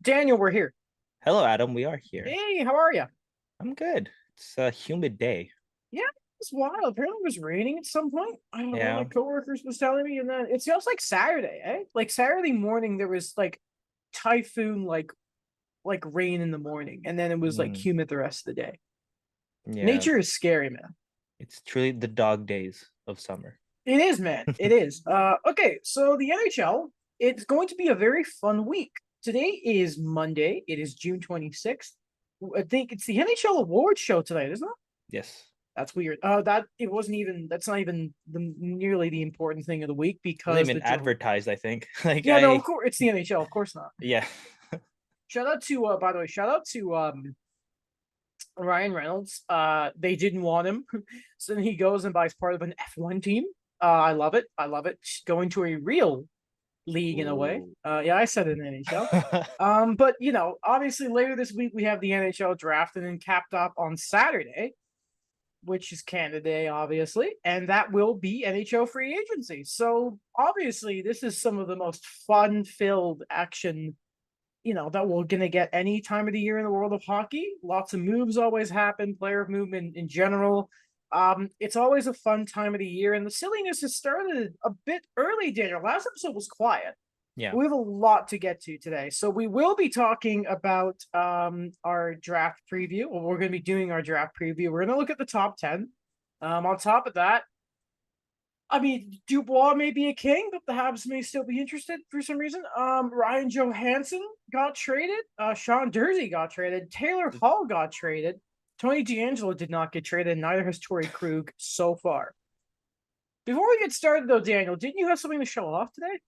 Daniel, we're here. Hello, Adam. We are here. Hey, how are you? I'm good. It's a humid day. Yeah, it's wild. Apparently, it was raining at some point. I don't know. One of my Yeah. coworkers was telling me, and then it feels like Saturday, eh? Like Saturday morning, there was like typhoon, like rain in the morning, and then it was like Mm, humid the rest of the day. yeah. Nature is scary, man. It's truly the dog days of summer. It is, man. It is. Okay, so the NHL, it's going to be a very fun week. Today is Monday. It is June 26th. I think it's the NHL Awards show tonight, isn't it? Yes. That's weird. That it wasn't even. That's not even nearly the important thing of the week Wasn't because even advertised, I think. Like Yeah, no, of I course it's the NHL. Of course not. yeah. Shout out to by the way, shout out to Ryan Reynolds. They didn't want him, so then he goes and buys part of an F1 team. I love it. I love it. Going to a real league in a way. Ooh. Yeah, I said it in NHL. But obviously later this week we have the NHL draft, and then capped up on Saturday, which is Canada Day, obviously, and that will be NHL free agency. So obviously, this is some of the most fun-filled action, that we're gonna get any time of the year in the world of hockey. Lots of moves always happen, player movement in general. It's always a fun time of the year, and the silliness has started a bit early. Daniel, last episode was quiet. Yeah. We have a lot to get to today. So we will be talking about our draft preview. Well, we're going to be doing our draft preview. We're going to look at the top 10. On top of that, I mean, Dubois may be a king, but the Habs may still be interested for some reason. Ryan Johansson got traded. Sean Dursey got traded. Taylor Hall got traded. Tony DeAngelo did not get traded, and neither has Torrey Krug so far. Before we get started, though, Daniel, didn't you have something to show off today?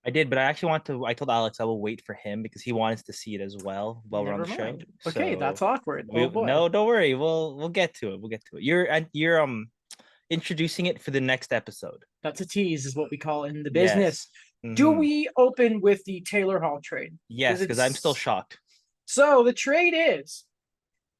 I did, but I actually want to I told Alex I will wait for him because he wants to see it as well while we're on Never the show. mind. Okay, that's So awkward. Oh we boy. no, don't worry. We'll get to it. We'll get to it. You're introducing it for the next episode. That's a tease, is what we call it in the business. Yes. Do Hmm. we open with the Taylor Hall trade? Because Yes, because I'm still it's shocked. so the trade is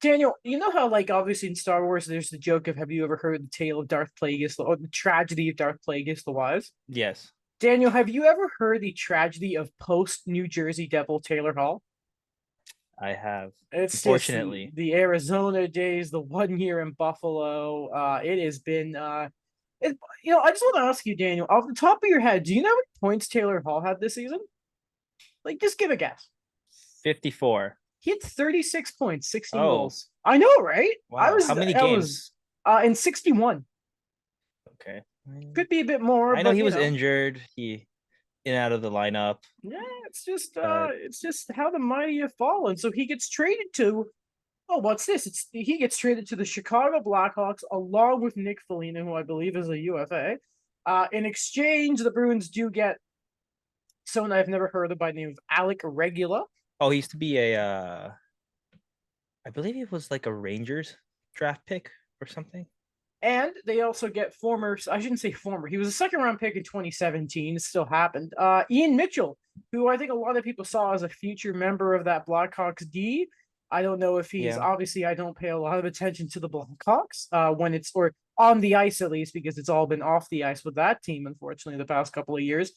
Daniel. You know how, like, obviously in Star Wars, there's the joke of, have you ever heard the tale of Darth Plagueis, or the tragedy of Darth Plagueis the Wise? Yes. Daniel, have you ever heard the tragedy of post New Jersey Devil Taylor Hall? I have, It's just the unfortunately. the Arizona days, the 1 year in Buffalo. It has been it, I just want to ask you, Daniel, off the top of your head, do you know how many points Taylor Hall had this season? Like, just give a guess. 54. He had 36 points, 16 Oh, goals. I know, right? I wow. How was many I was games? in 61. Okay. Could be a bit more, I know but he was injured. He in and out of the lineup, yeah, but it's just how the mighty have fallen. So he gets traded to, oh, what's this? He gets traded to the Chicago Blackhawks along with Nick Foligno, who I believe is a UFA. In exchange, the Bruins do get someone I've never heard of by the name of Alec Regula. oh, he used to be a I believe he was like a Rangers draft pick or something. And they also get I shouldn't say former, he was a second round pick in 2017. It still happened. Ian Mitchell, who I think a lot of people saw as a future member of that Blackhawks D. I don't know if he's, Yeah. obviously, I don't pay a lot of attention to the Blackhawks when it's, or on the ice at least, because it's all been off the ice with that team, unfortunately, the past couple of years.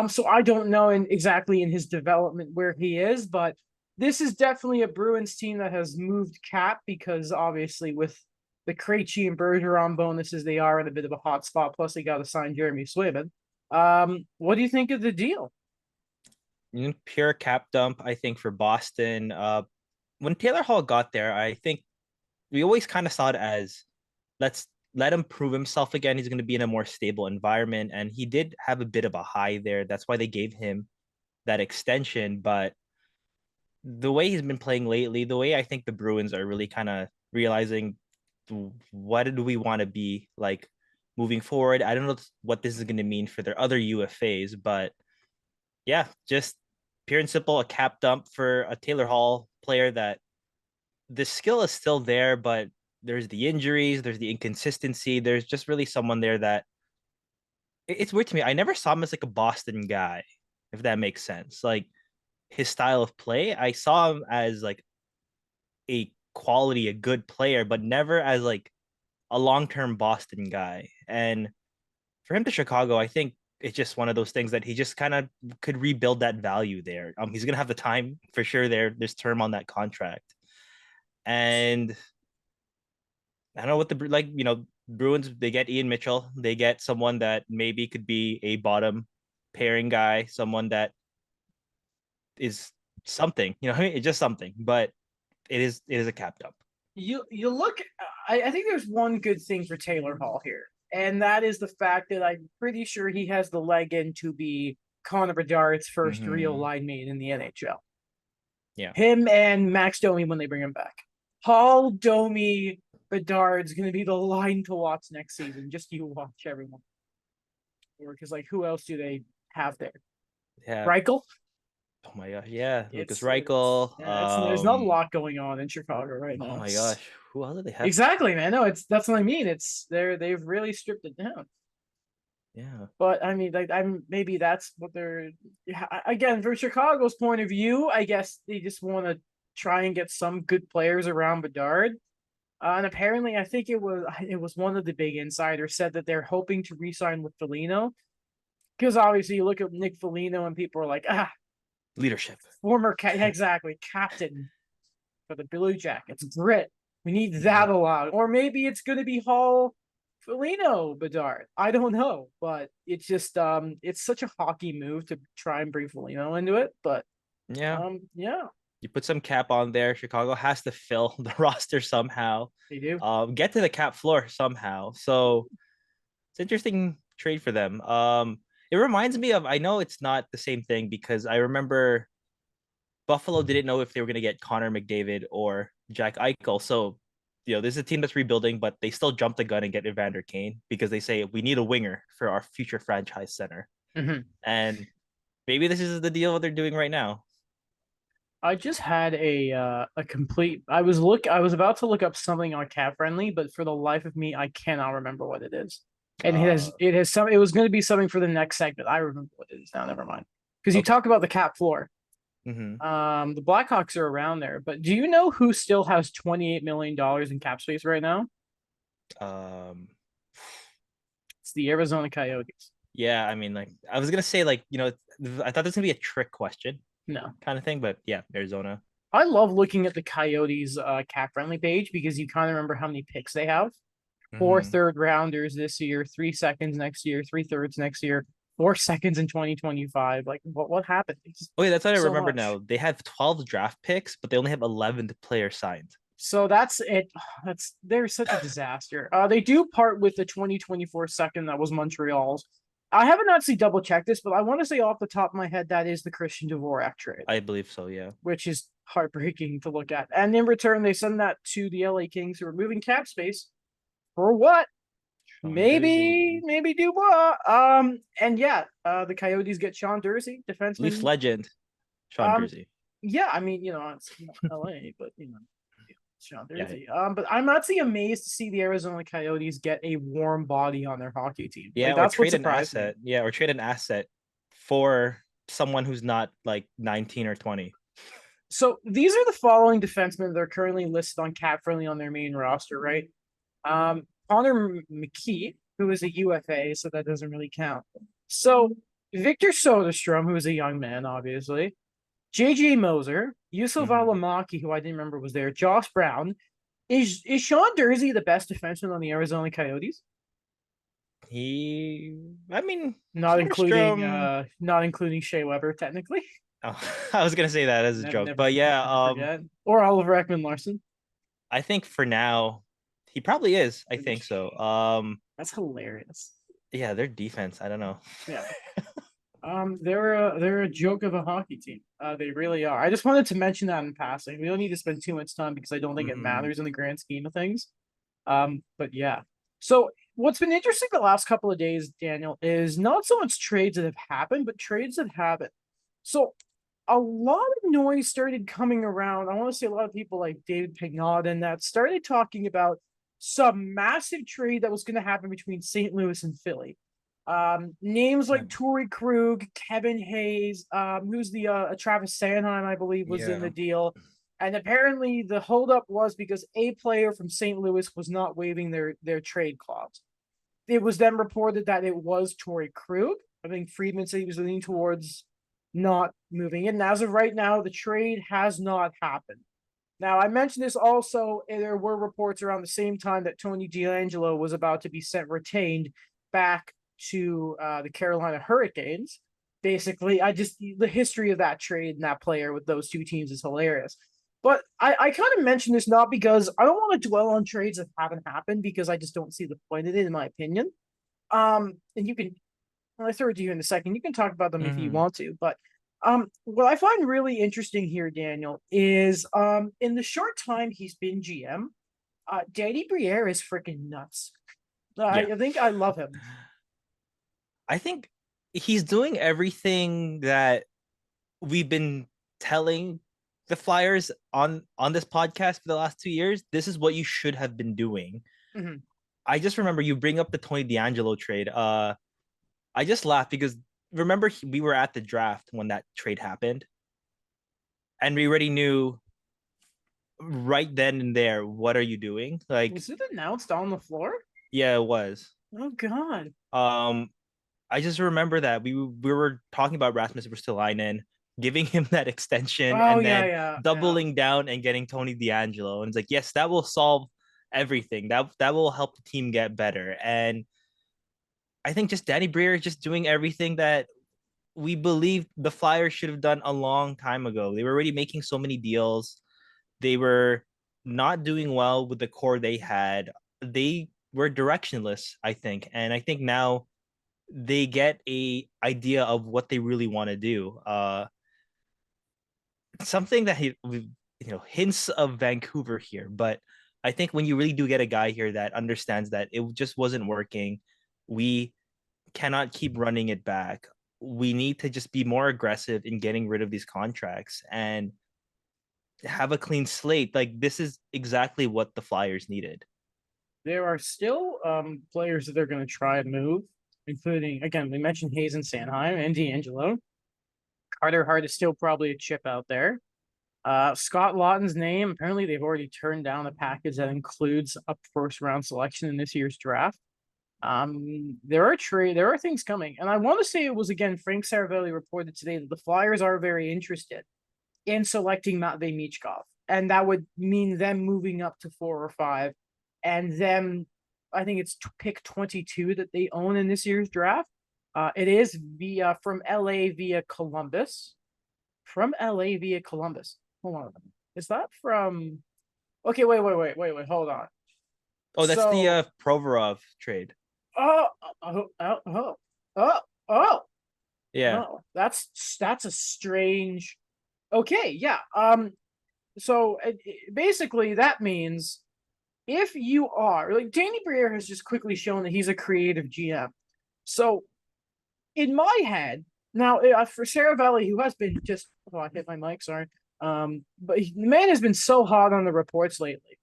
So I don't know exactly in his development where he is, but this is definitely a Bruins team that has moved cap because obviously with the Krejci and Bergeron bonuses, they are in a bit of a hot spot. Plus, they got to sign Jeremy Swayman. What do you think of the deal? Pure cap dump, I think, for Boston. When Taylor Hall got there, I think we always kind of saw it as let's let him prove himself again. He's going to be in a more stable environment. And he did have a bit of a high there. That's why they gave him that extension. But the way he's been playing lately, the way I think the Bruins are really kind of realizing what do we want to be like moving forward. I don't know what this is going to mean for their other UFAs, but yeah, just pure and simple a cap dump for a Taylor Hall player that the skill is still there, but there's the injuries, there's the inconsistency. There's just really someone there that it's weird to me. I never saw him as like a Boston guy, if that makes sense. Like his style of play, I saw him as like a good player, but never as like a long term Boston guy. And for him to Chicago, I think it's just one of those things that he just kind of could rebuild that value there. He's gonna have the time for sure. There's term on that contract, and I don't know what the like. Bruins, they get Ian Mitchell. They get someone that maybe could be a bottom pairing guy, someone that is something. It's just something. But it is a cap dump. You look. I think there's one good thing for Taylor Hall here, and that is the fact that I'm pretty sure he has the leg in to be Connor Bedard's first real line mate in the NHL. Yeah. Him and Max Domi when they bring him back. Hall, Domi, Bedard's going to be the line to watch next season. Just you watch everyone. Because, who else do they have there? Yeah. Reichel? Oh my gosh, yeah. Lucas Reichel. There's not a lot going on in Chicago right now. Oh my gosh. Who else do they have? Exactly, man. No, that's what I mean. They've really stripped it down. Yeah. But I mean, maybe that's what they're again from Chicago's point of view. I guess they just want to try and get some good players around Bedard. And apparently, I think it was one of the big insiders said that they're hoping to re-sign with Foligno, because obviously you look at Nick Foligno and people are like, leadership, former exactly captain for the Blue Jackets, grit. We need that a lot, or maybe it's going to be Hall, Foligno, Bedard. I don't know, but it's just it's such a hockey move to try and bring Foligno into it. But yeah. You put some cap on there. Chicago has to fill the roster somehow. They do. Get to the cap floor somehow. So it's an interesting trade for them. It reminds me of, I know it's not the same thing because I remember Buffalo didn't know if they were going to get Connor McDavid or Jack Eichel. So, this is a team that's rebuilding, but they still jumped the gun and get Evander Kane because they say we need a winger for our future franchise center. Mm-hmm. And maybe this is the deal they're doing right now. I just had a complete. I was about to look up something on Cap Friendly, but for the life of me, I cannot remember what it is. And it has some. It was going to be something for the next segment. I remember what it is now. Never mind. Because you talk about the cap floor. Mm-hmm. The Blackhawks are around there, but do you know who still has $28 million in cap space right now? It's the Arizona Coyotes. Yeah, I mean, I was gonna say, I thought this was gonna be a trick question. No. Kind of thing, but yeah, Arizona. I love looking at the Coyotes cap friendly page because you kind of remember how many picks they have. 4 third rounders this year, 3 seconds next year, 3 thirds next year, 4 seconds in 2025. What happened? Oh yeah, that's what I remember now. They have 12 draft picks, but they only have 11 players signed. So that's it. They're such a disaster. They do part with the 2024 second that was Montreal's. I haven't actually double checked this, but I want to say off the top of my head that is the Christian Dvorak trade. I believe so, yeah. Which is heartbreaking to look at. And in return, they send that to the LA Kings, who are moving cap space for what? Maybe Dubois. And yeah, the Coyotes get Sean Durzi, defenseman. Leafs legend, Sean Durzi. Yeah, I mean, it's not LA, but Sean Durzi. Yeah. But I'm actually amazed to see the Arizona Coyotes get a warm body on their hockey team. Yeah, that's what surprised me. Yeah, or trade an asset for someone who's not 19 or 20. So these are the following defensemen that are currently listed on Cap Friendly on their main roster, right? Connor McKee, who is a UFA, so that doesn't really count. So Victor Soderstrom, who is a young man, obviously. JJ Moser, Yusuf Alamaki, who I didn't remember was there, Josh Brown. Is Sean Durzi the best defenseman on the Arizona Coyotes? Not including Shea Weber, technically. Oh, I was gonna say that as a joke, but yeah, or Oliver Ekman-Larsson. I think for now, he probably is. I think so. That's hilarious. Yeah, their defense. I don't know. Yeah. They're a joke of a hockey team. They really are. I just wanted to mention that in passing. We don't need to spend too much time because I don't think it matters in the grand scheme of things. But yeah. So what's been interesting the last couple of days, Daniel, is not so much trades that have happened, but trades that haven't. So a lot of noise started coming around. I want to say a lot of people like David Pignot and that started talking about some massive trade that was going to happen between St. Louis and Philly. Names like Torrey Krug, Kevin Hayes, who's the Travis Sanheim, I believe, was in the deal. And apparently the holdup was because a player from St. Louis was not waiving their trade clause. It was then reported that it was Torrey Krug. I think Friedman said he was leaning towards not moving it. And as of right now, the trade has not happened. Now, I mentioned this also, there were reports around the same time that Tony DeAngelo was about to be sent retained back to the Carolina Hurricanes. Basically, the history of that trade and that player with those two teams is hilarious. But I kind of mention this not because I don't want to dwell on trades that haven't happened, because I just don't see the point in it, in my opinion. And you can, I throw it to you in a second. You can talk about them if you want to, but what I find really interesting here, Daniel, is in the short time he's been GM, Danny Briere is freaking nuts. I think I love him. I think he's doing everything that we've been telling the Flyers on this podcast for the last 2 years. This is what you should have been doing. Mm-hmm. I just remember you bring up the Tony DeAngelo trade. I just laughed because remember we were at the draft when that trade happened, and we already knew right then and there, what are you doing? Like, was it announced on the floor? Yeah, it was. Oh God. I just remember that we were talking about Rasmus Ristolainen, giving him that extension, Oh and then yeah. doubling down and getting Tony DeAngelo. And it's like, yes, that will solve everything. That will help the team get better. And I think just Danny Briere is just doing everything that we believe the Flyers should have done a long time ago. They were already making so many deals. They were not doing well with the core they had. They were directionless, I think. And I think now they get a idea of what they really want to do. Something that hints of Vancouver here, but I think when you really do get a guy here that understands that it just wasn't working, we cannot keep running it back. We need to just be more aggressive in getting rid of these contracts and have a clean slate. Like, this is exactly what the Flyers needed. There are still players that they're going to try and move, including, again, we mentioned Hayes and Sanheim and DeAngelo. Carter Hart is still probably a chip out there. Scott Lawton's name, apparently they've already turned down a package that includes a first round selection in this year's draft. There are things coming, and I want to say it was, again, Frank Saravelli reported today that the Flyers are very interested in selecting Matvei Michkov, and that would mean them moving up to 4 or 5, and then I think it's pick 22 that they own in this year's draft. It is from LA via Columbus. From LA via Columbus. Hold on a minute. Is that from? Okay, wait. Hold on. Oh, that's the Provorov trade. Oh. Yeah. Oh, that's a strange. Okay, yeah. So basically that means if you are like Danny Briere has just quickly shown that he's a creative GM. So in my head now, for Saravelli, who has been just I hit my mic, sorry. But the man has been so hot on the reports lately.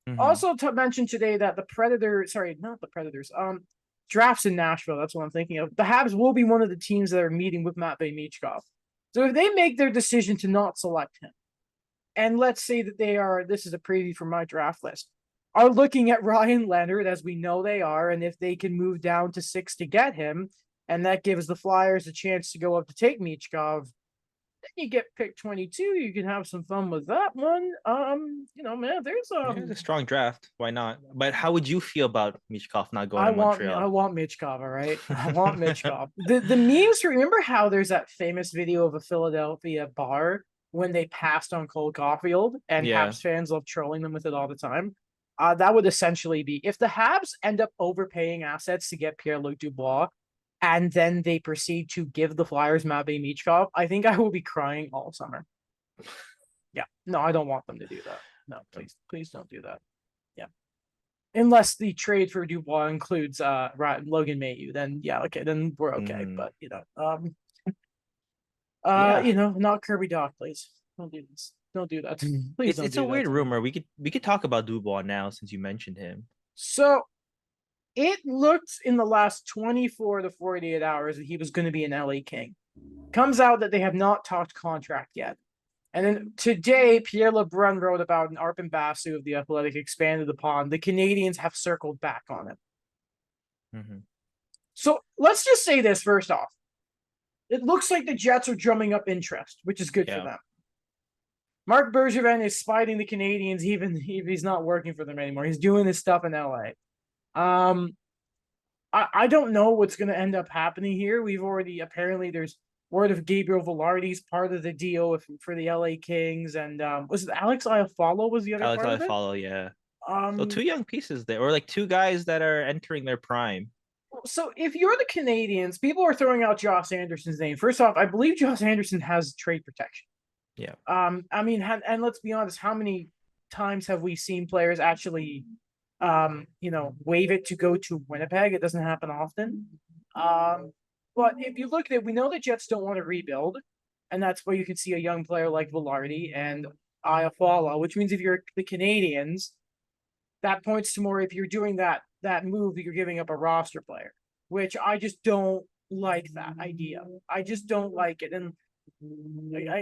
Mm-hmm. Also to mention today that the Predators, not the Predators, drafts in Nashville. That's what I'm thinking of. The Habs will be one of the teams that are meeting with Matvei Michkov. So if they make their decision to not select him, and let's say that they are, this is a preview for my draft list, are looking at Ryan Leonard, as we know they are, and if they can move down to 6 to get him, and that gives the Flyers a chance to go up to take Michkov, then you get pick 22. You can have some fun with that one. Man, there's a strong draft. Why not? But how would you feel about Michkov not going to Montreal? I want Michkov, all right? I want Michkov. The memes, remember how there's that famous video of a Philadelphia bar when they passed on Cole Caulfield, and Habs fans love trolling them with it all the time? That would essentially be, if the Habs end up overpaying assets to get Pierre-Luc Dubois, and then they proceed to give the Flyers Matvei Michkov, I think I will be crying all summer. Yeah. No, I don't want them to do that. No, please don't do that. Yeah. Unless the trade for Dubois includes Logan Mayhew, then yeah, okay, then we're okay. But not Kirby Dach, please. Don't do this. Don't do that. Please it's a weird rumor. We could talk about Dubois now since you mentioned him. So it looked in the last 24 to 48 hours that he was going to be an LA King. Comes out that they have not talked contract yet. And then today, Pierre LeBrun wrote about an Arpin Basu of The Athletic expanded upon. The Canadians have circled back on it. Mm-hmm. So let's just say this first off. it looks like the Jets are drumming up interest, which is good for Yeah. them. Mark Bergevin is spiting the Canadians, even if he's not working for them anymore. He's doing this stuff in LA. I don't know what's going to end up happening here. We've already apparently there's word of Gabriel Velarde's part of the deal for the LA Kings, and was it Alex Iafallo was the other Alex part I of it? follow, yeah. So Um, two young pieces there, or like two guys that are entering their prime. so if you're the Canadians, people are throwing out Josh Anderson's name. First off, I believe Josh Anderson has trade protection. Yeah. I mean, and let's be honest, how many times have we seen players actually, waive it to go to Winnipeg? It doesn't happen often. But if you look at it, we know the Jets don't want to rebuild, and that's where you can see a young player like Velarde and Iafallo, which means if you're the Canadians, that points to more if you're doing that move, you're giving up a roster player, which I just don't like that idea. I just don't like it. And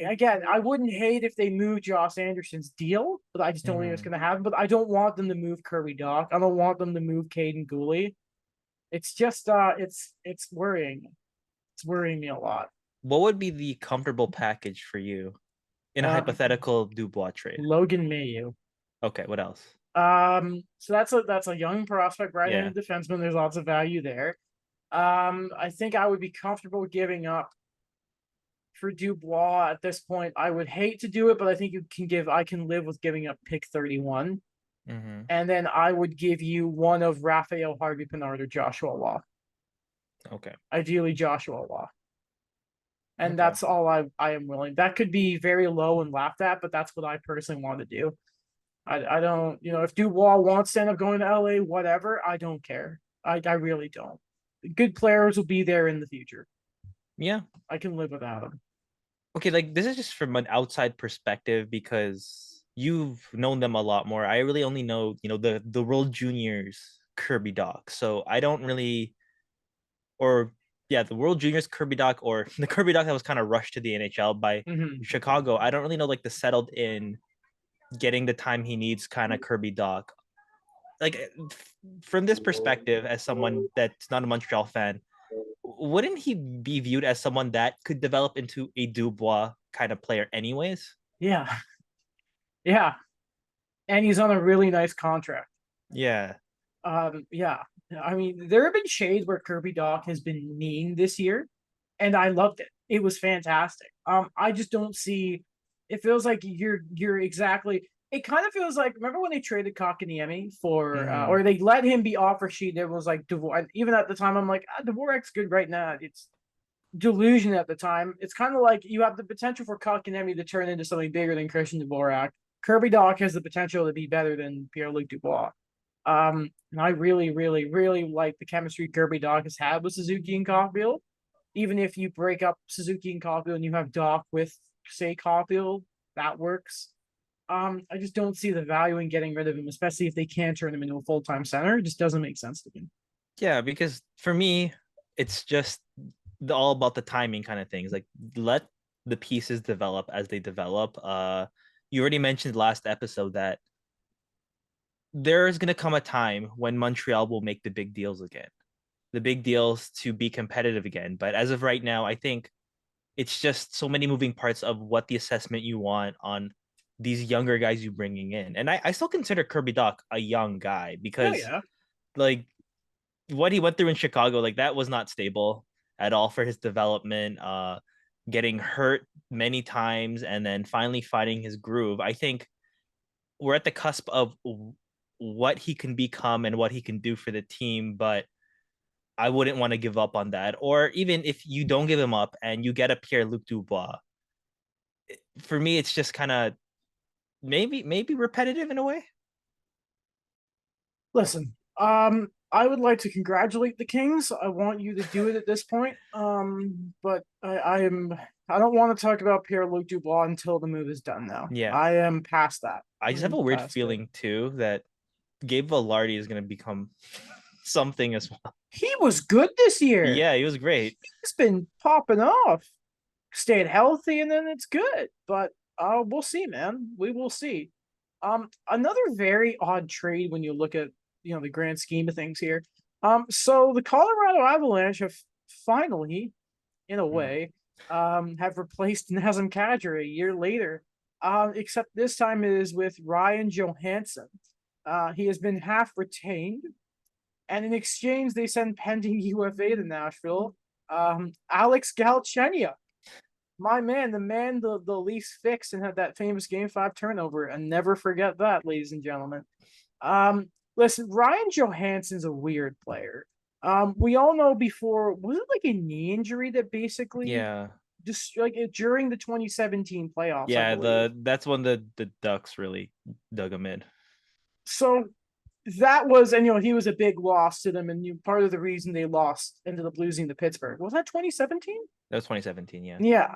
again, I wouldn't hate if they moved Josh Anderson's deal, but I just don't think it's going to happen. But I don't want them to move Kirby Doc. I don't want them to move Caden Gooley. It's just it's worrying. It's worrying me a lot. What would be the comfortable package for you in a Um, hypothetical Dubois trade? Logan Mayu. Okay, what else? So that's a young prospect, Yeah. right-handed defenseman. There's lots of value there. I think I would be comfortable giving up for Dubois at this point. I would hate to do it, but I think I can live with giving up pick 31. Mm-hmm. And then I would give you one of Raphael Harvey Pinard or Joshua Law. Okay. Ideally Joshua Law. And Okay. that's all I am willing. That could be very low and laughed at, but that's what I personally want to do. I don't, if Dubois wants to end up going to LA, whatever, I don't care. I really don't. Good players will be there in the future. Yeah. I can live without them. Okay, like this is just from an outside perspective because you've known them a lot more. I really only know, the World Juniors Kirby Doc. So I don't really or yeah, the World Juniors Kirby Doc or the Kirby Doc that was kind of rushed to the NHL by Chicago. I don't really know like the settled in getting the time he needs kind of Kirby Doc. Like from this perspective, as someone that's not a Montreal fan, wouldn't he be viewed as someone that could develop into a Dubois kind of player, anyways? Yeah. Yeah. And he's on a really nice contract. Yeah. Yeah. I mean, there have been shades where Kirby Doc has been mean this year, and I loved it. It was fantastic. I just don't see. It feels like you're exactly. It kind of feels like remember when they traded Kotkaniemi for, Mm-hmm. or they let him be offer sheet. It was like Dvorak. Even at the time, I'm like Dvorak's good right now. It's delusion at the time. It's kind of like you have the potential for Kotkaniemi to turn into something bigger than Christian Dvorak. Kirby Doc has the potential to be better than Pierre-Luc Dubois. And I really, really, really like the chemistry Kirby Doc has had with Suzuki and Caulfield. Even if you break up Suzuki and Caulfield and you have Doc with, say, Caulfield, that works. I just don't see the value in getting rid of him, especially if they can turn him into a full-time center. It just doesn't make sense to me. Yeah, because for me, it's just all about the timing kind of things. Like let the pieces develop as they develop. You already mentioned last episode that there's gonna come a time when Montreal will make the big deals again. The big deals to be competitive again. But as of right now, I think it's just so many moving parts of what the assessment you want on these younger guys you bringing in. And I still consider Kirby Doc a young guy Oh because yeah. like what he went through in Chicago, like that was not stable at all for his development. Getting hurt many times and then finally finding his groove. I think we're at the cusp of what he can become and what he can do for the team, but I wouldn't want to give up on that. Or even if you don't give him up and you get a Pierre-Luc Dubois, for me, it's just kind of maybe repetitive in a way. Listen, I would like to congratulate the Kings. I want you to do it at this point. But I don't want to talk about Pierre-Luc Dubois until the move is done now. Yeah. I am past that. I just have a weird feeling too that Gabe Velarde is going to become something as well. He was good this year. Yeah, he was great. He's been popping off. Stayed healthy, and then it's good. But we'll see, man. We will see. Another very odd trade when you look at the grand scheme of things here. So the Colorado Avalanche have finally in a Mm. way, have replaced Nazem Kadri a year later. Except this time it is with Ryan Johansson. He has been half retained, and in exchange they send pending UFA to Nashville. Alex Galchenyuk, my man, the Leafs fixed and had that famous Game 5 turnover, and never forget that, ladies and gentlemen. Listen, Ryan Johansson's a weird player. We all know before, was it like a knee injury that basically Yeah. just like during the 2017 playoffs, I Yeah, believe. that's when the Ducks really dug him in. So that was, and he was a big loss to them, and part of the reason they lost ended up losing to Pittsburgh. Was that 2017? That was 2017, yeah. Yeah,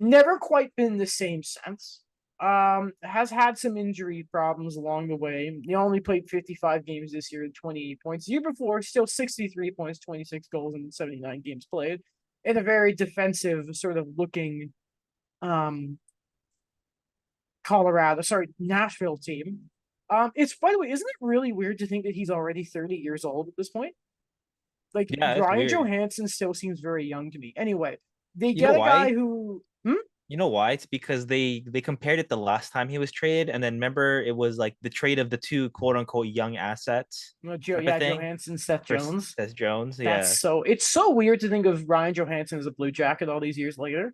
never quite been the same since. Has had some injury problems along the way. He only played 55 games this year, 28 points. The year before, still 63 points, 26 goals, and 79 games played in a very defensive sort of looking um Nashville team. It's, by the way, isn't it really weird to think that he's already 30 years old at this point? Like Yeah, it's Ryan weird. Johansson still seems very young to me. Anyway, they You know get a guy why? who You know why? It's because they compared it the last time he was traded, and then remember it was like the trade of the two quote unquote young assets type of thing Johansson, Seth for Jones. Seth Jones. That's Yeah. so it's so weird to think of Ryan Johansson as a Blue Jacket all these years later.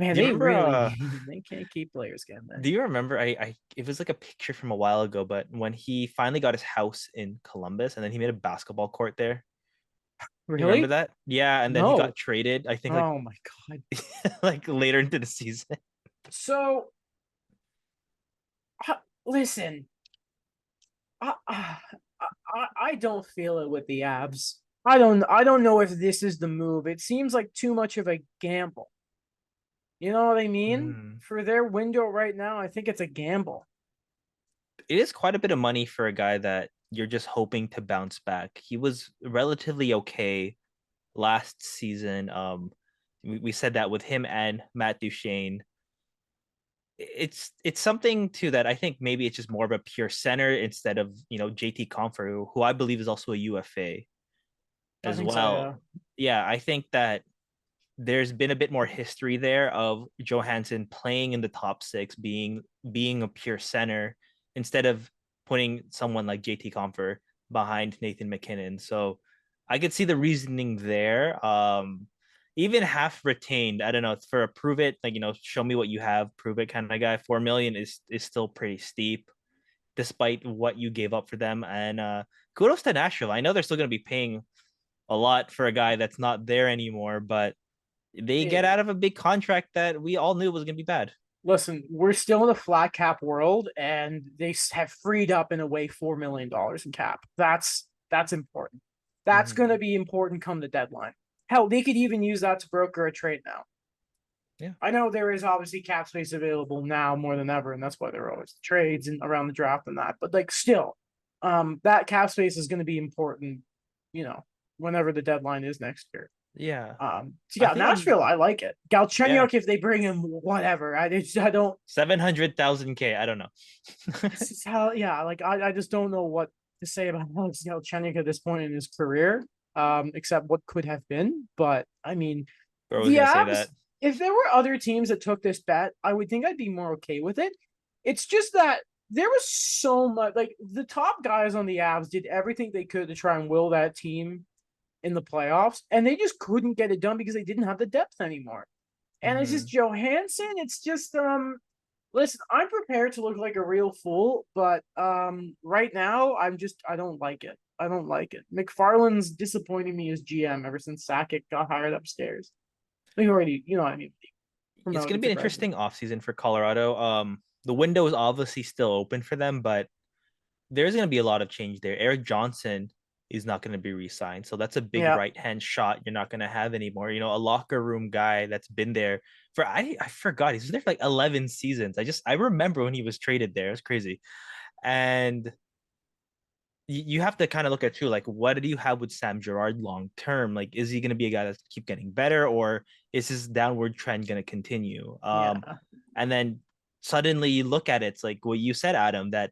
Man, Do you they remember really they can't keep players, can they? do you remember I it was like a picture from a while ago, but when he finally got his house in Columbus and then he made a basketball court there. You remember Really? that? Yeah, and then he No. got traded, I think like Oh my god. like later into the season. So listen, I don't feel it with the abs. I don't know if this is the move. It seems like too much of a gamble. You know what I mean? Mm. For their window right now, I think it's a gamble. It is quite a bit of money for a guy that you're just hoping to bounce back. He was relatively okay last season. We said that with him and Matt Duchene. It's something too that I think maybe it's just more of a pure center instead of JT Compher, who I believe is also a UFA I as think so, well. yeah. Yeah, I think that there's been a bit more history there of Johansson playing in the top six, being a pure center instead of putting someone like JT Compher behind Nathan McKinnon. So I could see the reasoning there. Even half retained, I don't know, for a prove it, like show me what you have, prove it kind of guy. 4 million is still pretty steep, despite what you gave up for them. And kudos to Nashville. I know they're still going to be paying a lot for a guy that's not there anymore, but they get Hey, out of a big contract that we all knew was going to be bad. listen, we're still in a flat cap world, and they have freed up in a way $4 million in cap. That's important. That's going to Mm-hmm. be important come the deadline. Hell, they could even use that to broker a trade now. Yeah. I know there is obviously cap space available now more than ever, and that's why there are always trades and around the draft and that. But like still, that cap space is going to be important, you know, whenever the deadline is next year. Yeah. So I yeah, think I'm, Nashville, I like it. yeah, Galchenyuk, if they bring him, whatever. I don't. 700,000 K. I don't know. This is how, yeah, like I just don't know what to say about Alex Galchenyuk at this point in his career, except what could have been. But I mean, Bro was the going to say Abs, that. if there were other teams that took this bet, I would think I'd be more okay with it. It's just that there was so much, like the top guys on the Abs did everything they could to try and will that team in the playoffs, and they just couldn't get it done because they didn't have the depth anymore. And it's just Mm-hmm. Johansson. It's just listen, I'm prepared to look like a real fool, but right now I don't like it. I don't like it. McFarland's disappointing me as GM ever since Sakic got hired upstairs. He already, you know what I mean, It's going to promoted be to an president. interesting offseason for Colorado. The window is obviously still open for them, but there's going to be a lot of change there. Eric Johnson is not going to be re-signed, so that's a big Yeah. right hand shot you're not going to have anymore. A locker room guy that's been there for I forgot he's there for like 11 seasons. I remember when he was traded there. It's crazy, and you have to kind of look at too, like what do you have with Sam Gerard long term? Like, is he going to be a guy that's keep getting better, or is this downward trend going to continue? Yeah. And then suddenly you look at it, it's like what you said, Adam, that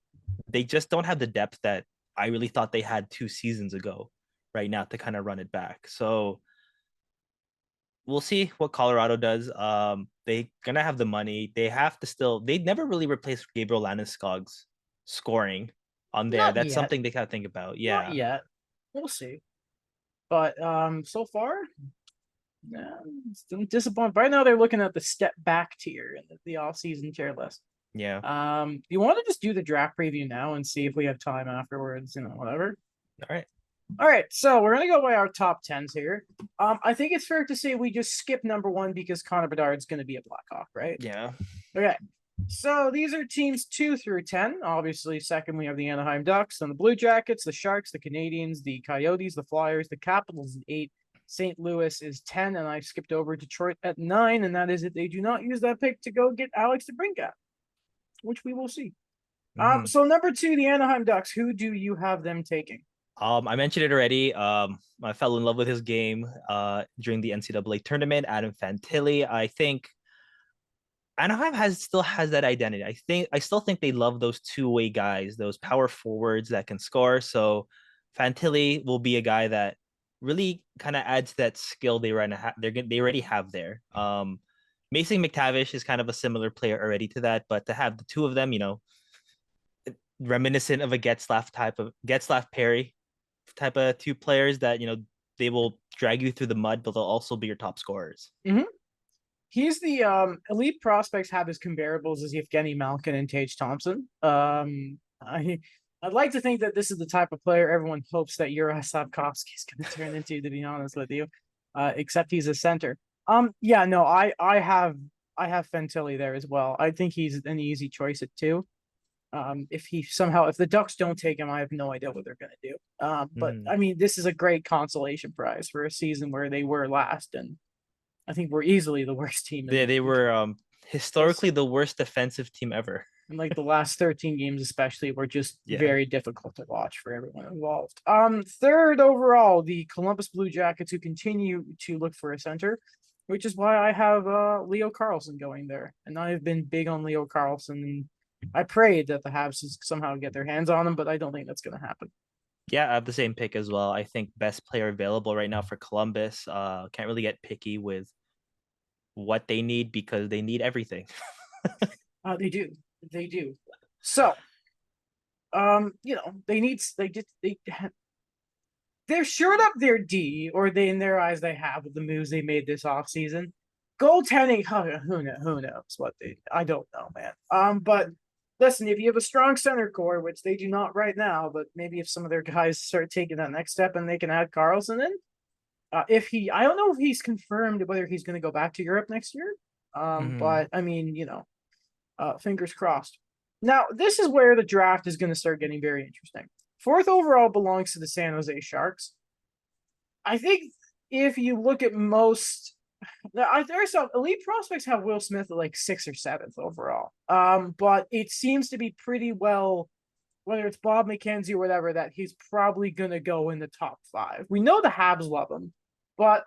they just don't have the depth that I really thought they had 2 seasons ago, right now to kind of run it back. So we'll see what Colorado does. They gonna have the money. They have to still. They never really replaced Gabriel Landeskog's scoring on there. Not That's yet. something they gotta think about. Not Yeah, yet. We'll see. But so far, yeah, still disappointed. Right now, they're looking at the step back tier in the off-season tier list. yeah. You want to just do the draft preview now and see if we have time afterwards, whatever. All right. All right, so we're gonna go by our top tens here. I think it's fair to say we just skip number one because Connor Bedard's gonna be a Blackhawk, right? Yeah. Okay. So these are teams 2 through 10. Obviously, second we have the Anaheim Ducks, then the Blue Jackets, the Sharks, the Canadians, the Coyotes, the Flyers, the Capitals at 8. St. Louis is 10, and I skipped over Detroit at 9, and that is if they do not use that pick to go get Alex DeBrincat, which we will see. Mhm. So number 2, the Anaheim Ducks. Who do you have them taking? I mentioned it already. I fell in love with his game during the NCAA tournament. Adam Fantilli. I think Anaheim still has that identity. I still think they love those two-way guys, those power forwards that can score. So Fantilli will be a guy that really kind of adds that skill they already have there. Mason McTavish is kind of a similar player already to that, but to have the two of them, reminiscent of a Getzlaff Perry type of two players that they will drag you through the mud, but they'll also be your top scorers. Mm-hmm. He's the elite prospects have his comparables as Evgeny Malkin and Tage Thompson. I'd like to think that this is the type of player everyone hopes that Yura Slafkovsky is going to turn into. To be honest with you, except he's a center. Yeah, no, I have Fantilli there as well. I think he's an easy choice at 2. If the Ducks don't take him, I have no idea what they're going to do. But Mm. I mean, this is a great consolation prize for a season where they were last, and I think we're easily the worst team in They the were yes. historically the worst defensive team ever. And like the last 13 games, especially, were just Yeah. very difficult to watch for everyone involved. Third overall, the Columbus Blue Jackets, who continue to look for a center, which is why I have Leo Carlson going there. And I've been big on Leo Carlson. I prayed that the Habs somehow get their hands on him, but I don't think that's going to happen. Yeah, I have the same pick as well. I think best player available right now for Columbus. Can't really get picky with what they need because they need everything. They do, they do. So, they're shored up their D, or they in their eyes they have with the moves they made this offseason. Goaltending, who knows what I don't know, man. But listen, if you have a strong center core, which they do not right now, but maybe if some of their guys start taking that next step and they can add Carlson in, I don't know if he's confirmed whether he's going to go back to Europe next year. Mhm. But I mean, fingers crossed. Now, this is where the draft is going to start getting very interesting. Fourth overall belongs to the San Jose Sharks. I think if you look at most, there's some elite prospects have Will Smith at like 6th or 7th overall. But it seems to be pretty well, whether it's Bob McKenzie or whatever, that he's probably gonna go in the top 5. We know the Habs love him, but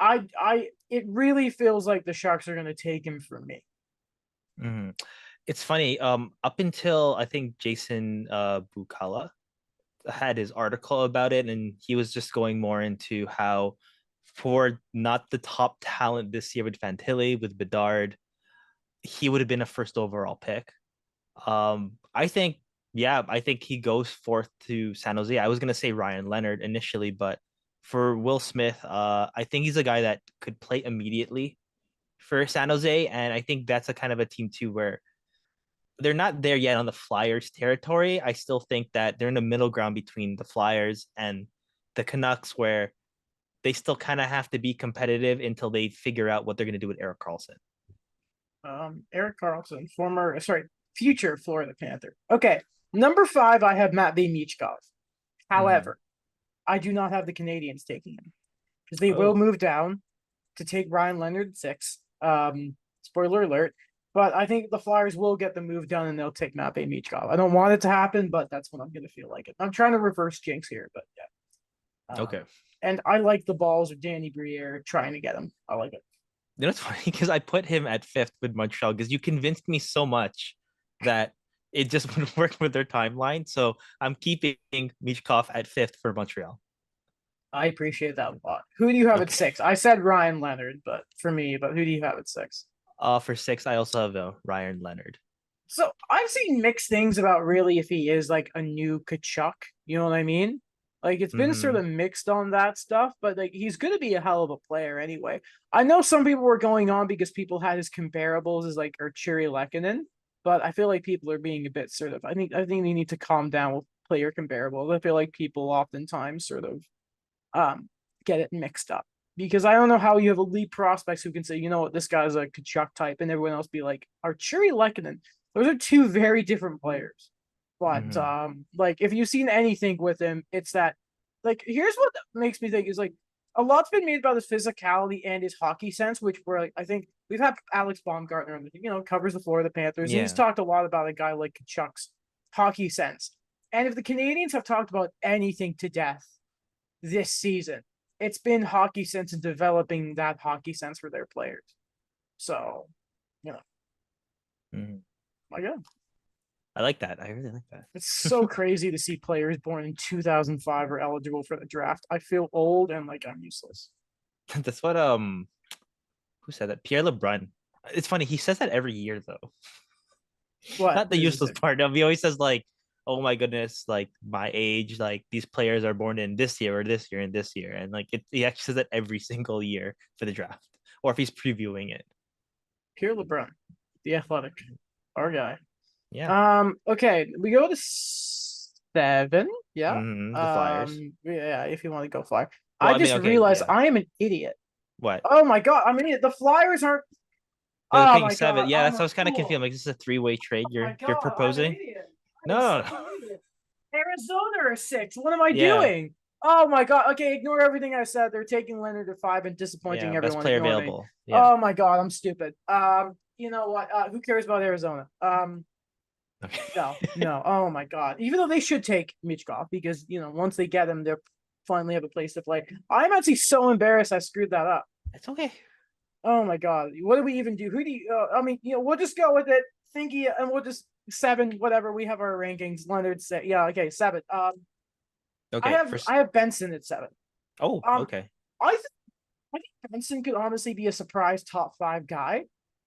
it really feels like the Sharks are gonna take him from me. Mhm. It's funny. Up until I think Jason Bukala had his article about it, and he was just going more into how for not the top talent this year with Fantilli, with Bedard, he would have been a first overall pick. I think, yeah, I think he goes fourth to San Jose. I was gonna say Ryan Leonard initially, but for Will Smith, I think he's a guy that could play immediately for San Jose, and I think that's a kind of a team too where they're not there yet on the Flyers territory. I still think that they're in the middle ground between the Flyers and the Canucks, where they still kind of have to be competitive until they figure out what they're going to do with Eric Carlson. Eric Carlson, future Florida Panther. Okay, number 5, I have Matt Michkov. Mm. However, I do not have the Canadians taking him because they will Oh, move down to take Ryan Leonard 6. Spoiler alert. But I think the Flyers will get the move done and they'll take Matt Michkov. I don't want it to happen, but that's what I'm going to feel like it. I'm trying to reverse jinx here, but yeah. okay. And I like the balls of Danny Briere trying to get him. I like it. You know, it's funny because I put him at fifth with Montreal because you convinced me so much that it just wouldn't work with their timeline. So I'm keeping Michkov at fifth for Montreal. I appreciate that a lot. Who do you have at Okay. 6? I said Ryan Leonard, but for me, but who do you have at 6? For 6, I also have Ryan Leonard. So I've seen mixed things about really if he is like a new Kachuk. You know what I mean? Like it's been sort Mm-hmm. of mixed on that stuff, but like he's going to be a hell of a player anyway. I know some people were going on because people had his comparables as like Arturi Lehkonen, but I feel like people are being a bit sort of. I think they need to calm down with player comparables. I feel like people oftentimes sort of um get it mixed up because I don't know how you have elite prospects who can say, you know what, this guy's a Kachuk type, and everyone else be like Arturi Lehkonen. Those are two very different players. But Mm-hmm. like if you've seen anything with him, it's that like here's what makes me think is like a lot's been made about his physicality and his hockey sense, which we're like I think we've had Alex Baumgartner on the covers the Florida Panthers, and he's Yeah. talked a lot about a guy like Kachuk's hockey sense. And if the Canadians have talked about anything to death this season, it's been hockey sense and developing that hockey sense for their players. So, you know, Mhm. my God. I like that. I really like that. It's so crazy to see players born in 2005 are eligible for the draft. I feel old and like I'm useless. That's what who said that? Pierre LeBrun. It's funny. He says that every year though. What? Not the What does he useless say? part. He always says like, "Oh my goodness, like my age, like these players are born in this year or this year and this year," and like he actually says that every single year for the draft, or if he's previewing it. Pierre LeBrun, the athletic, our guy. Yeah. Okay, we go to 7. Yeah. The Flyers. Yeah, if you want to go Flyer. Well, I I mean, just okay, realized yeah. I am an idiot. What? Oh my God, I'm an idiot. The Flyers aren't. They're Oh picking my 7. God, Yeah, I'm that's a I was kind of confused. fool. Like, this is a three-way trade Oh my you're God, I'm an proposing? idiot. I'm No, such no, an no. idiot. Arizona are 6. What am I Yeah, doing? Oh my God. Okay, ignore everything I said. They're taking Leonard at 5 and yeah. disappointing Best everyone. player Ignore me. available. Yeah. Oh my God, I'm stupid. You know what? Who cares about Arizona? No, Okay. no. Oh my God. Even though they should take Michkov because once they get him, they're finally have a place to play. I'm actually so embarrassed I screwed that up. It's okay. Oh my God. What do we even do? Who do you, I mean, we'll just go with it. Thinky, and we'll just 7, whatever. We have our rankings. Leonard said, yeah, okay, 7. I Okay. have First. I have Benson at 7. Oh, Um, okay. I think I think Benson could honestly be a surprise top 5 guy.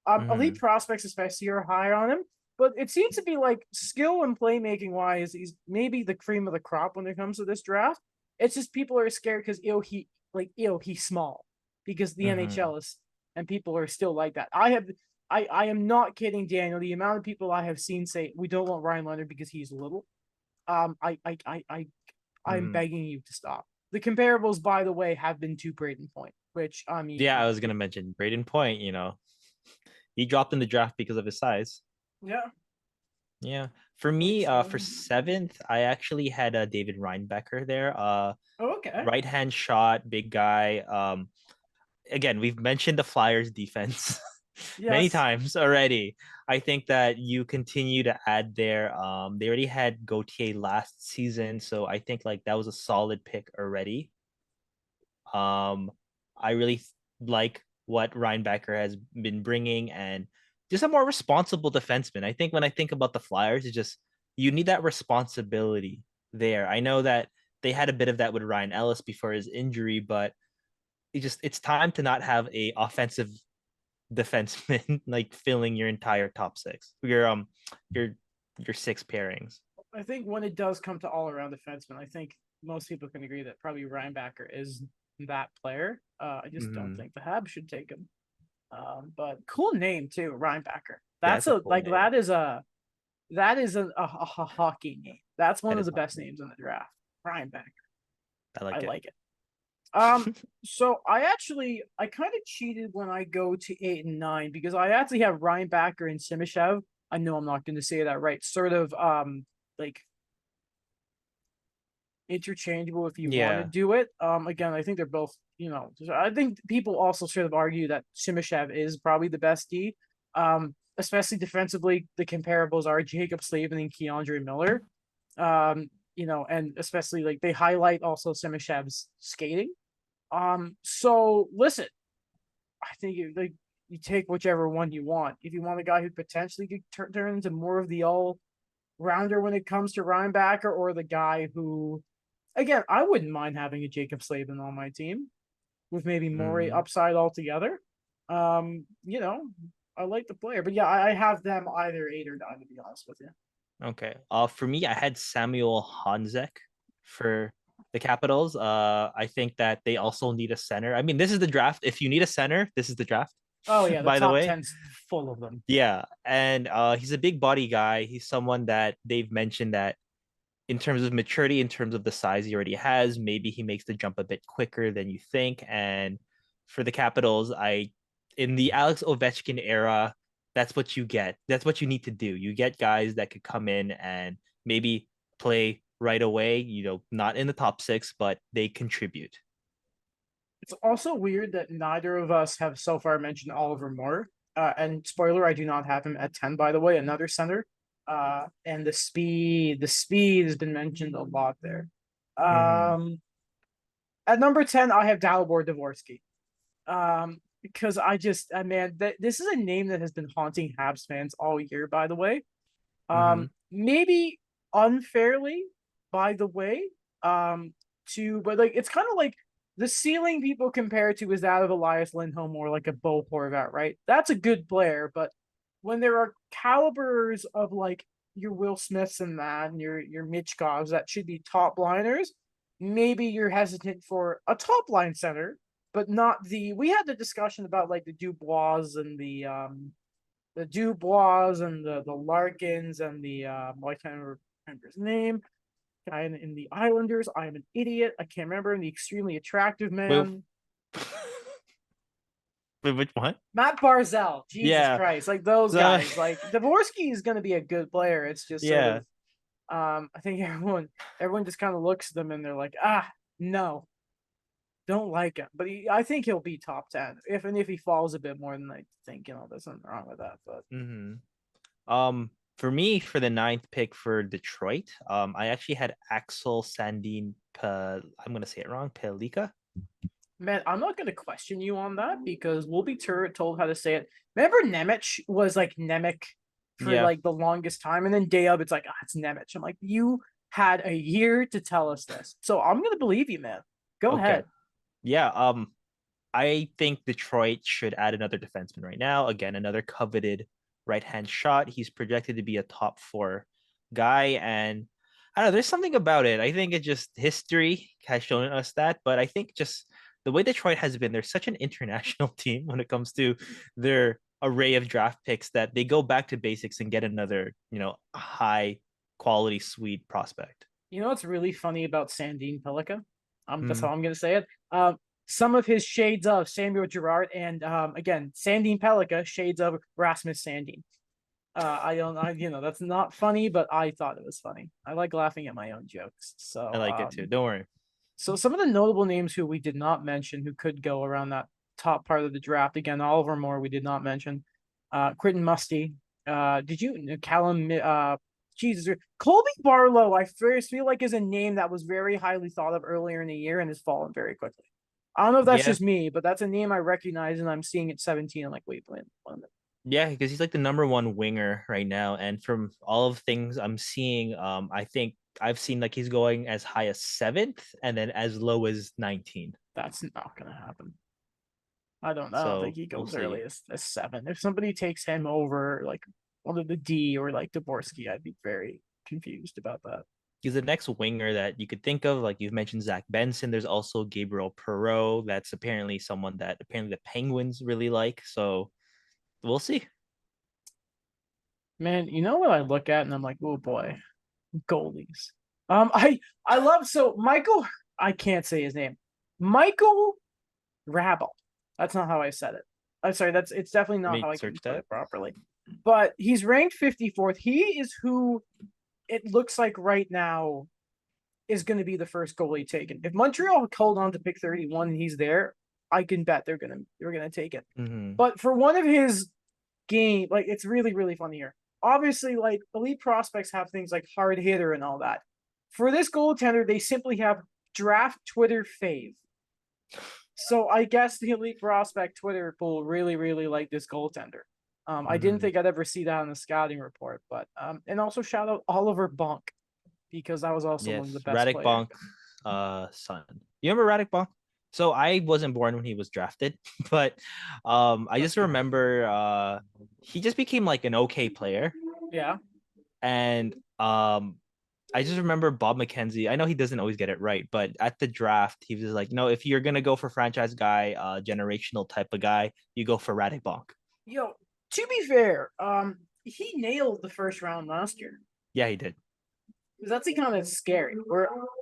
Elite Mm-hmm. prospects especially are higher on him, but it seems to be like skill and playmaking wise, he's maybe the cream of the crop when it comes to this draft. It's just people are scared because he's small because the Mm-hmm. NHL is and people are still like that. I am not kidding, Daniel. The amount of people I have seen say we don't want Ryan Leonard because he's little. I'm Mm-hmm. begging you to stop. The comparables, by the way, have been to Braden Point, which I mean, Yeah, I was gonna mention Braden Point. He dropped in the draft because of his size. yeah, Yeah. For like me, for so. 7th, I actually had David Reinbecker there. Oh, okay. Right hand shot, big guy. Again, we've mentioned the Flyers defense many Yes. times already. I think that you continue to add there. They already had Gauthier last season, so I think like that was a solid pick already. Um, I really like what Reinbacker has been bringing and just a more responsible defenseman. I think when I think about the Flyers, it's just you need that responsibility there. I know that they had a bit of that with Ryan Ellis before his injury, but it's time to not have a offensive defenseman like filling your entire top 6. Your your 6 pairings. I think when it does come to all around defenseman, I think most people can agree that probably Reinbacker is that player. I just don't Mm-hmm. think the Habs should take him. But cool name too, Reinbacker. Yeah, That's it's a a cool like name. that is a hockey name. That's one That of is the best hockey. names in the draft. Reinbacker. I I like it. like it. Um, so I kind of cheated when I go to 8 and 9 because I actually have Reinbacker and Simishev. I know I'm not going to say that right. Sort of like interchangeable if you want to Yeah. do it. Again, I think they're both. I think people also sort of argue that Simishev is probably the best D. Especially defensively, the comparables are Jacob Slavin and Keandre Miller. And especially like they highlight also Simishev's skating. So listen, I think you take whichever one you want. If you want a guy who potentially could turn into more of the all rounder when it comes to Reinbacker, or the guy who again, I wouldn't mind having a Jacob Slavin on my team with maybe Morey Mm, upside altogether. You know, I like the player, but yeah, I have them either 8 or 9 to be honest with you. okay. For me, I had Samuel Honzek for the Capitals. I think that they also need a center. I mean, this is the draft. If you need a center, this is the draft. Oh yeah, the By the top way, 10's full of them. yeah, and he's a big body guy. He's someone that they've mentioned that in terms of maturity, in terms of the size he already has, maybe he makes the jump a bit quicker than you think. And for the Capitals, in the Alex Ovechkin era, that's what you get. That's what you need to do. You get guys that could come in and maybe play right away, not in the top six, but they contribute. It's also weird that neither of us have so far mentioned Oliver Moore. And spoiler, I do not have him at 10, by the way, another center. And the speed has been mentioned a lot there. Mm-hmm. At number 10, I have Dalibor Dvorsky. Because man, this is a name that has been haunting Habs fans all year, by the way. Mm-hmm. Maybe unfairly, by the way. But like it's kind of like the ceiling people compare to is that of Elias Lindholm or like a Bo Horvat, right? That's a good player, but when there are calibers of like your Will Smiths and that, and your Mitchkovs that should be top liners, maybe you're hesitant for a top line center, but not the. We had the discussion about like the Dubois and the Larkins and I can't remember his name. Guy in the Islanders. I am an idiot. I can't remember. The extremely attractive Wait, man. wait, which one? Matt Barzell. Jesus Yeah. Christ. Like those So, guys. Like Dvorsky is gonna be a good player. It's just sort yeah. of I think everyone just kind of looks at them and they're like, no, don't like him. But I think he'll be top 10. If he falls a bit more than I think, there's nothing wrong with that. But Mm-hmm. For me, for the ninth pick for Detroit, I actually had Axel Sandin. I'm gonna say it wrong. Pelika. man, I'm not going to question you on that because we'll be told how to say it. Remember, Nemec was like Nemec for Yeah. like the longest time, and then day of it's like it's Nemec. I'm like, you had a year to tell us this, so I'm going to believe you, man. Go Okay. ahead. Yeah. I think Detroit should add another defenseman right now. Again, another coveted right hand shot. He's projected to be a top four guy, and I don't know. There's something about it. I think it just history has shown us that, but I think just the way Detroit has been, they're such an international team when it comes to their array of draft picks that they go back to basics and get another, high quality, sweet prospect. You know what's really funny about Sandine Pelika? That's Hmm. how I'm going to say it. Some of his shades of Samuel Girard and again Sandine Pelika shades of Rasmus Sandine. I don't, that's not funny, but I thought it was funny. I like laughing at my own jokes. I like it too. Don't worry. So some of the notable names who we did not mention who could go around that top part of the draft. Again, Oliver Moore we did not mention. Quentin Musty. Did you Callum? Jesus, Colby Barlow. I first feel like is a name that was very highly thought of earlier in the year and has fallen very quickly. I don't know if that's Yeah. just me, but that's a name I recognize and I'm seeing at 17. I'm like, wait, wait, wait. Yeah, because he's like the number one winger right now. And from all of things I'm seeing, I think I've seen like he's going as high as seventh and then as low as 19. That's not gonna happen. I don't think So he we'll goes see. early as 7. If somebody takes him over like one of the D or like Dvorsky, I'd be very confused about that. He's the next winger that you could think of. Like you've mentioned Zach Benson. There's also Gabriel Perreault. That's apparently someone that apparently the Penguins really like. So we'll see. Man, you know what I look at and I'm like, oh boy, goalies. I love Michael. I can't say his name. Michael Rabel. That's not how I said it. I'm sorry. It's definitely Let not me how I can search put that. it properly. But he's ranked 54th. He is who it looks like right now is going to be the first goalie taken. If Montreal hold on to pick 31 and he's there, I can bet they're gonna take it. Mm-hmm. But for one of his game, like it's really really funny here. Obviously, like elite prospects have things like hard hitter and all that. For this goaltender, they simply have draft Twitter fave. So I guess the elite prospect Twitter pool really really like this goaltender. I didn't Mm-hmm. think I'd ever see that on the scouting report, but and also shout out Oliver Bonk because that was also one of the Yes, best Radek players. Bonk. son. You remember Radek Bonk? So I wasn't born when he was drafted, but I That's just good. remember he just became like an okay player. Yeah. And I just remember Bob McKenzie. I know he doesn't always get it right, but at the draft, he was like, no, if you're gonna go for franchise guy, generational type of guy, you go for Radek Bonk. Yo, to be fair, he nailed the first round last year. Yeah, he did. That's kind of scary.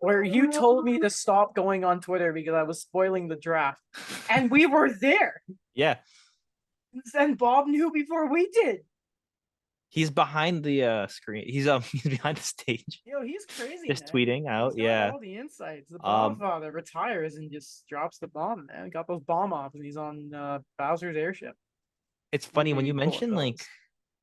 Where you told me to stop going on Twitter because I was spoiling the draft, and we were there. Yeah. And Bob knew before we did. He's behind the screen. He's he's behind the stage. Yo, he's crazy. Just Man. tweeting out. He's got Yeah. all the insights. The bomb Um father retires and just drops the bomb, man. Got those bomb off, and he's on Bowser's airship. it's funny when you Bullet mention like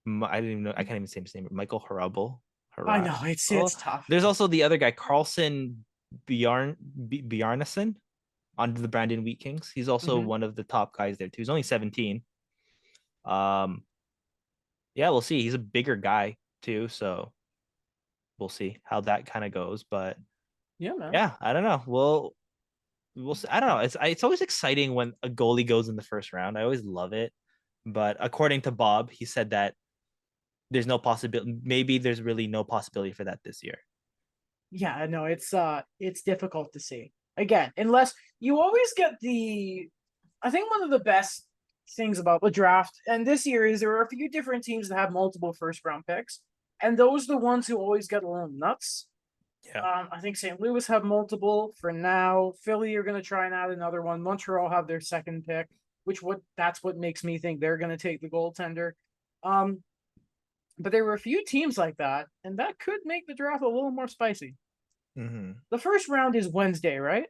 bills. I didn't even know I can't even say his name. Michael Harabel. I know Oh, it's tough. there's also the other guy, Carlson Bjarnason on the Brandon Wheat Kings. He's also one of the top guys there too. He's only 17. Um, yeah, we'll see. He's a bigger guy too, so we'll see how that kind of goes. But Yeah, man. yeah, I don't know. We'll see. I don't know. It's always exciting when a goalie goes in the first round. I always love it. But according to Bob, he said that there's no possibility. Maybe there's really no possibility for that this year. Yeah, no, it's difficult to see. Again, unless you always get the I think one of the best things about the draft and this year is there are a few different teams that have multiple first round picks, and those are the ones who always get a little nuts. Yeah. I think St. Louis have multiple for now. Philly are going to try and add another one. Montreal have their second pick, that's what makes me think they're going to take the goaltender. Um, but there were a few teams like that, and that could make the draft a little more spicy. Mm-hmm. The first round is Wednesday, right?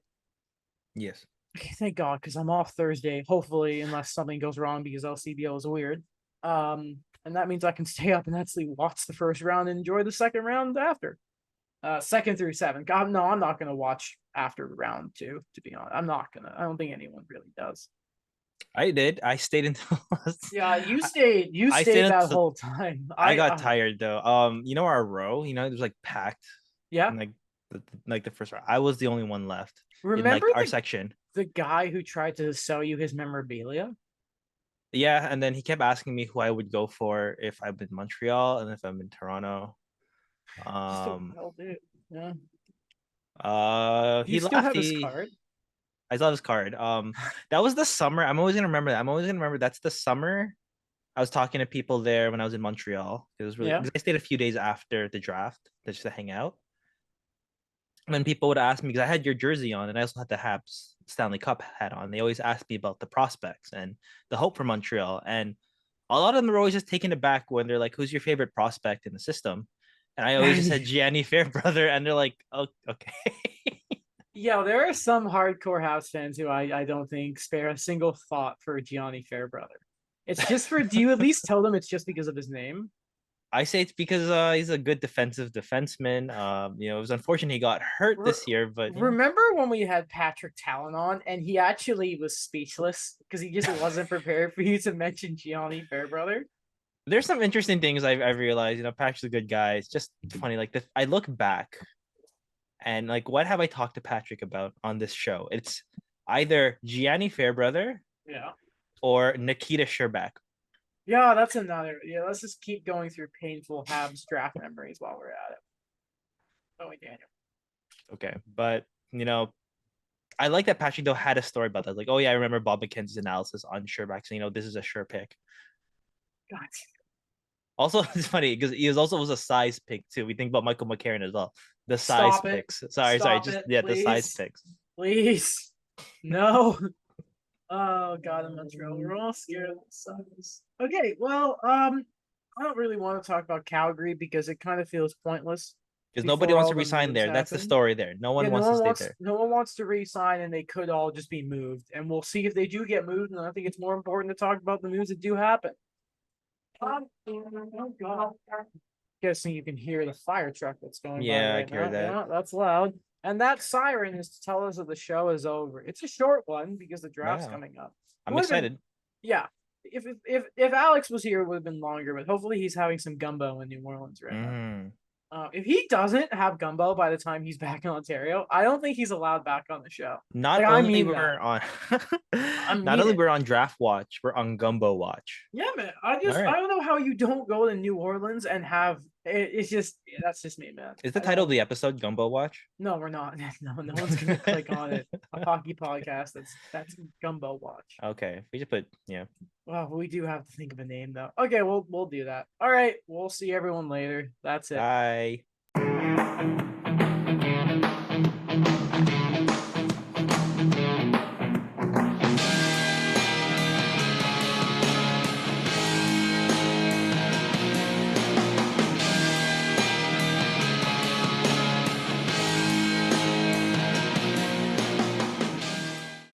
Yes. Okay, thank God, because I'm off Thursday. Hopefully, unless something goes wrong because LCBO is weird. And that means I can stay up and actually watch the first round and enjoy the second round after. Second through seven. God, no, I'm not gonna watch after round two. To be honest, I'm not gonna. I don't think anyone really does. I did. I stayed until Yeah, you stayed. You I stayed stayed that until whole time. I got tired though. You know our row, it was like packed Yeah. in like the first round. I was the only one left in like Remember our section. the guy who tried to sell you his memorabilia? Yeah, and then he kept asking me who I would go for if I'm in Montreal and if I'm in Toronto. Just a wild dude. Yeah. You He still left. have his card? I still have his card. That was the summer. I'm always gonna remember that. I'm always gonna remember that's the summer. I was talking to people there when I was in Montreal. It was really Yeah. because I stayed a few days after the draft just to hang out. When people would ask me because I had your jersey on and I also had the Habs Stanley Cup hat on, they always asked me about the prospects and the hope for Montreal. And a lot of them are always just taken aback when they're like, "Who's your favorite prospect in the system?" And I always just said Gianni Fairbrother, and they're like, "Oh, okay." Yeah, there are some hardcore House fans who I don't think spare a single thought for Gianni Fairbrother. It's just for. Do you at least tell them it's just because of his name? I say it's because he's a good defensive defenseman. It was unfortunate he got hurt this year, but Remember when we had Patrick Talon on and he actually was speechless because he just wasn't prepared for you to mention Gianni Fairbrother? there's some interesting things I've realized. Patrick's a good guy. It's just funny. Like I look back and like what have I talked to Patrick about on this show? It's either Gianni Fairbrother, Yeah. or Nikita Sherbak. Yeah, that's another. Yeah, let's just keep going through painful Habs draft memories while we're at it. Oh, wait, Daniel. Okay, but I like that Patrick though had a story about that. Like, oh yeah, I remember Bob McKenzie's analysis on Sherbak. So this is a sure pick. God. Also, it's funny because he was a size pick too. We think about Michael McCarron as well. The size Stop it. picks. Sorry, Stop just it, the size please. picks. Please. No. Oh God, I'm Montreal. We're all scared of the Suns. Okay, well, I don't really want to talk about Calgary because it kind of feels pointless Because nobody before wants all to the resign moves there. That's the happen. story there. No one Yeah, wants to stay there. no one wants to resign, and they could all just be moved. And we'll see if they do get moved. And I think it's more important to talk about the moves that do happen. Oh God. Guessing you can hear the fire truck that's going by Yeah, I right hear now. that. Yeah, that's loud. And that siren is to tell us that the show is over. It's a short one because the draft's Wow. coming up. I'm excited. Yeah. If Alex was here, it would have been longer, but hopefully he's having some gumbo in New Orleans right now. If he doesn't have gumbo by the time he's back in Ontario, I don't think he's allowed back on the show. Not Like I only mean that. we're on, I not mean only it. we're on draft watch, we're on gumbo watch. Yeah, man. I All right. don't know how you don't go to New Orleans and have it's just that's just me, man. Is the I title of don't. the episode Gumbo Watch? No, we're not. No one's gonna click on it. A hockey podcast. That's Gumbo Watch. Okay, we should put yeah. Well, we do have to think of a name though. Okay, we'll do that. All right, we'll see everyone later. That's it. Bye.